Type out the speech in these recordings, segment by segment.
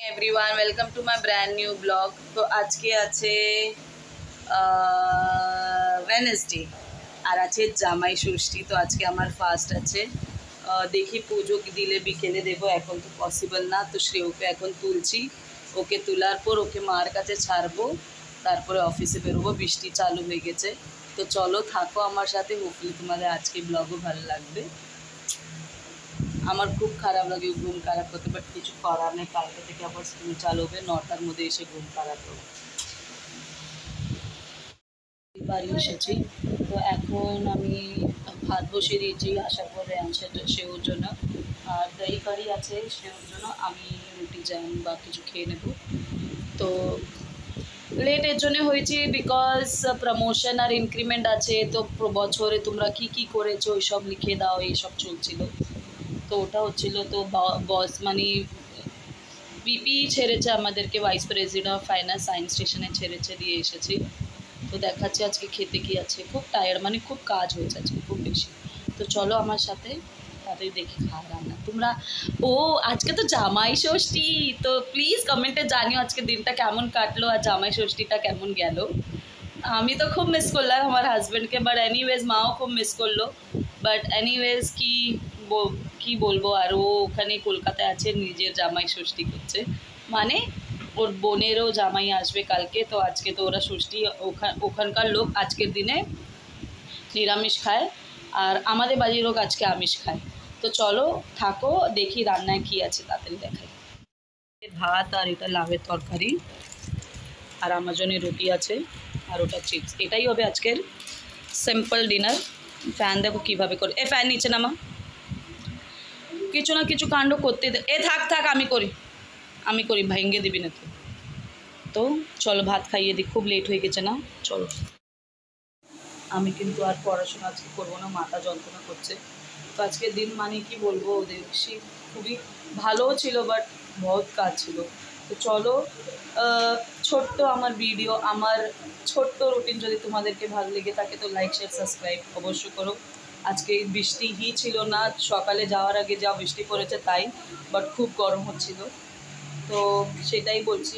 Everyone welcome to my brand new blog. তো আজকে আছে ওয়েনেসডে আর আছে জামাই ষষ্ঠী। তো আজকে আমার ফার্স্ট আছে। দেখি পুজো দিলে বিকেলে দেবো, এখন তো পসিবল না। তো শ্রেয়কে এখন তুলছি, ওকে তোলার পর ওকে মার কাছে ছাড়বো, তারপরে অফিসে বেরোবো। বৃষ্টি চালু হয়ে গেছে, তো চলো থাকো আমার সাথে। হোপফুলি তোমাদের আজকে ব্লগও ভালো লাগবে। আমার খুব খারাপ লাগে ঘুম খারাপ করতে, বাট কিছু করার নেই। কালকে থেকে আবার স্কুল চালু হবে, 9টার মধ্যে এসে ঘুম পাড়াতো। বাড়ি এসেছি, তো এখন আমি ভাত বসিয়ে দিয়েছি আসার পরে সেওর জন্য, আর দই কারি আছে সেওর জন্য। আমি রুটি জ্যাম বা কিছু খেয়ে নেব। তো লেট এর জন্য হয়েছে বিকজ প্রমোশন আর ইনক্রিমেন্ট আছে। তো বছরে তোমরা কি কি করেছো ওইসব লিখে দাও, এইসব চলছিল। তো ওটা হচ্ছিল। তো বস মানে বিপি ছেড়েছে আমাদেরকে, vice president of finance science স্টেশনে ছেড়েছে, দিয়ে এসেছি। তো দেখাচ্ছে আজকে খেতে কি আছে। খুব টায়ার্ড, মানে খুব কাজ হয়েছে আজকে খুব বেশি। তো চলো আমার সাথে, তাড়াতাড়ি দেখি খাওয়া রান্না তোমরা। ও আজকে তো জামাই ষষ্ঠী, তো প্লিজ কমেন্টে জানিও আজকে দিনটা কেমন কাটলো আর জামাই ষষ্ঠীটা কেমন গেল। আমি তো খুব মিস করলাম আমার হাজব্যান্ডকে, বাট এনিওয়েজ মাও খুব মিস করলো। বাট এনিওয়েজ কি বলবো, আর ও ওখানে কলকাতায় আছে, নিজের জামাই ষষ্ঠী করছে। মানে ওর বোনেরও জামাই আসবে কালকে, তো আজকে তো ওরা ষষ্ঠী ওখানকার লোক আজকের দিনে নিরামিষ খায়, আর আমাদের বাড়ির লোক আজকে আমিষ খায়। তো চলো থাকো, দেখি রান্নায় কী আছে, তাড়াতাড়ি দেখাই। ভাত আর এটা লাউয়ের তরকারি, আর আমার জন্য রুটি আছে, আর ওটা চিপস। এটাই হবে আজকের সিম্পল ডিনার। ফ্যান দেখো কীভাবে করে, ফ্যান নিচে নামা। কিছু না কিছু কাণ্ড করতে থাক থাক, আমি করি ভেঙে দিবি না তো। তো চলো ভাত খাইয়ে দিই, খুব লেট হয়ে গেছে না, চলো। আমি কিন্তু আর পড়াশোনা আজকে করবো না, মাথা যন্ত্রণা করছে। তো আজকের দিন মানে কি বলবো, ওদের খুবই ভালোও ছিল, বাট বহুত কাজ ছিল। তো চলো, ছোট্ট আমার ভিডিও, আমার ছোট্ট রুটিন যদি তোমাদেরকে ভালো লেগে থাকে তো লাইক শেয়ার সাবস্ক্রাইব অবশ্যই করো। আজকে বৃষ্টিই ছিল না, সকালে যাওয়ার আগে যা বৃষ্টি পড়েছে তাই, বাট খুব গরম হচ্ছিল। তো সেটাই বলছি,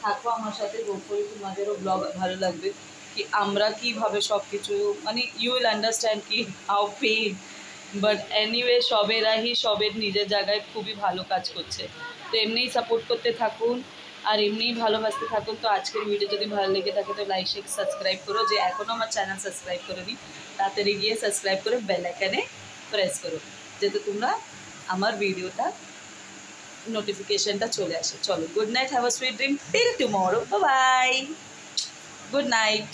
থাকো আমার সাথে, হোপফুলি তোমাদেরও ব্লগ ভালো লাগবে। কি আমরা কীভাবে সব কিছু, মানে ইউ উইল আন্ডারস্ট্যান্ড কি হাউ পেইন। বাট এনিওয়ে সবের নিজের জায়গায় খুবই ভালো কাজ করছে। তো এমনিই সাপোর্ট করতে থাকুন আর এমনিই ভালোবাসতে থাকুন। তো আজকের ভিডিও যদি ভালো লেগে থাকে তো লাইক শেয়ার সাবস্ক্রাইব করো। যে এখনও আমার চ্যানেল সাবস্ক্রাইব করেনি তাড়াতাড়ি গিয়ে সাবস্ক্রাইব করে বেল আইকনে প্রেস করো, যাতে তোমরা আমার ভিডিওটা নোটিফিকেশনটা চলে আসে। চলো, good night, have a sweet dream till tomorrow, bye bye, good night.